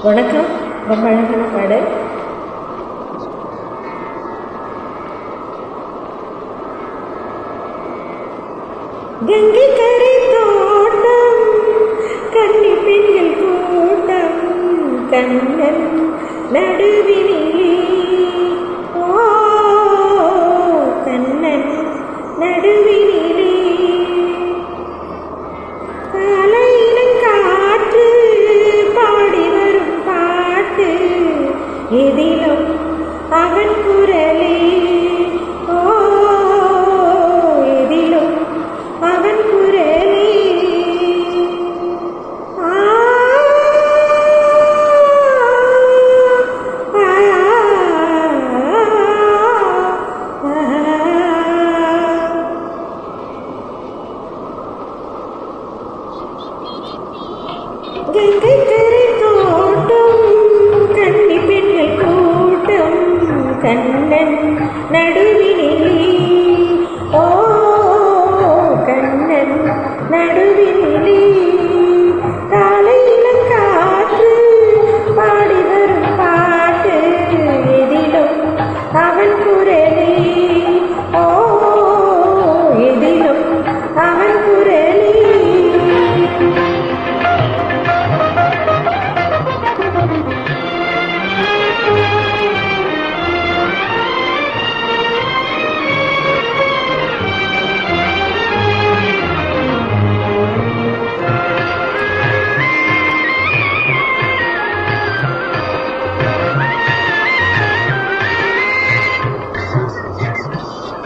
வணக்கம். ரொம்ப அழகான பாடல். கங்கை கரை தோட்டம், கன்னி பெண்கள் கூட்டம், கண்ணன் நடுவினிலே, ஓ கண்ணன் நடுவினிலே, காலையிலங்காற்று பாடி வரும் பாட்டு, எதிலும் அவன் குரலே, ஓ எதிலும் அவன் குரலே. கங்கை கரை தோட்டம், கன்னி பெண்கள் கூட்டம், கண்ணன் நடுவினிலே, ஓ கண்ணன் நடுவினிலே, காலையிலங்காற்று பாடி வரும் பாட்டு, எதிலும் அவன் குரலே, ஓ எதிலும் அவன் குரலே.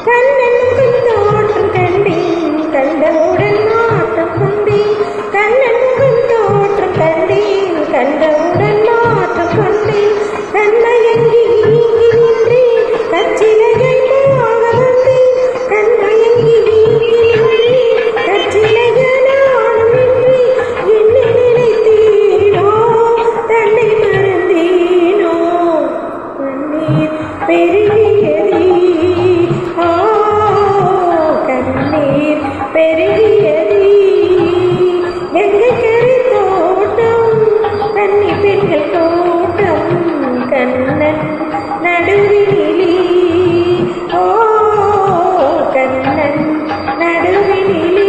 கண்ணனுக்கும் தோற்றம் கண்டேன், கண்டவுடன் மாற்றம் கொண்டேன், கண்ணனுக்கும் தோற்றம் கண்டேன், கண்டவுடன் மாற்றம் கொண்டேன், கண்மயங்கி நீங்கி நின்றேன், கச்சிலையை போக வந்தேன், கண்மயங்கி நீங்கி நின்றேன், கச்சிலைகளானும் நின்றேன், என்னை நினைத்தேனோ தன்னை மறந்தேனோ, கண்ணீர் பெருகியதே, கண்ணீர் பெருகியதே. கங்கை கரை தோட்டம், கன்னி பெண்கள் கூட்டம், கண்ணன் நடுவினிலே, ஓ கண்ணன் நடுவினிலே.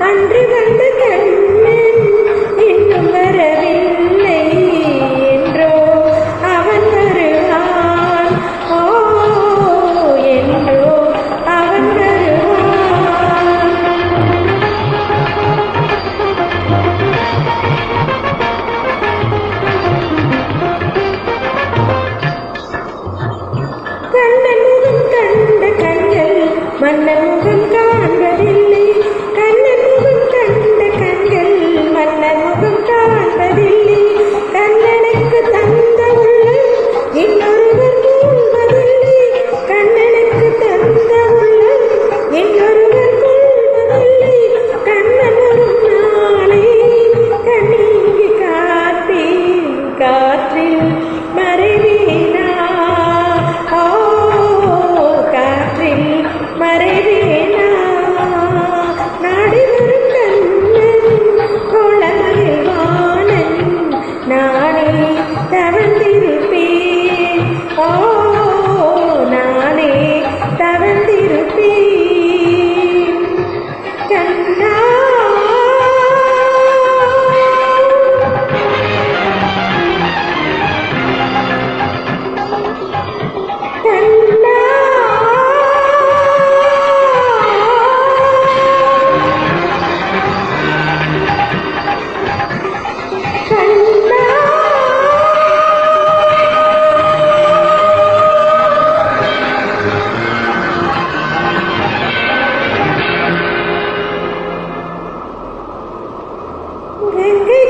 அன்று வந்த கண்ணன் இன்னும் வரவில்லை என்றோ அவன் வருவான், ஓ என்றோ அவன் வருவான். கண்ணன் முகம் கண்ட கண்கள் மன்னன் முகம் காண்பதில்லை, கண்ணன் முகம் கண்ட கண்கள் மன்னன் முகம் காண்பதில்லை, கண்ணனுக்கு தந்த உள்ளம் இன்னொருவர் கொள்வதில்லை, கண்ணனுக்கு தந்த உள்ளம் இன்னொருவர் கொள்வதில்லை, கண்ணன் வரும் நாளை கண்ணீங்கி காத்தேன், காற்றில் மறைவேனா, ஓ காற்றில் மறைவேனா, நாடி வரும் கண்ணன் கோலமகிழ்வா. கங்கை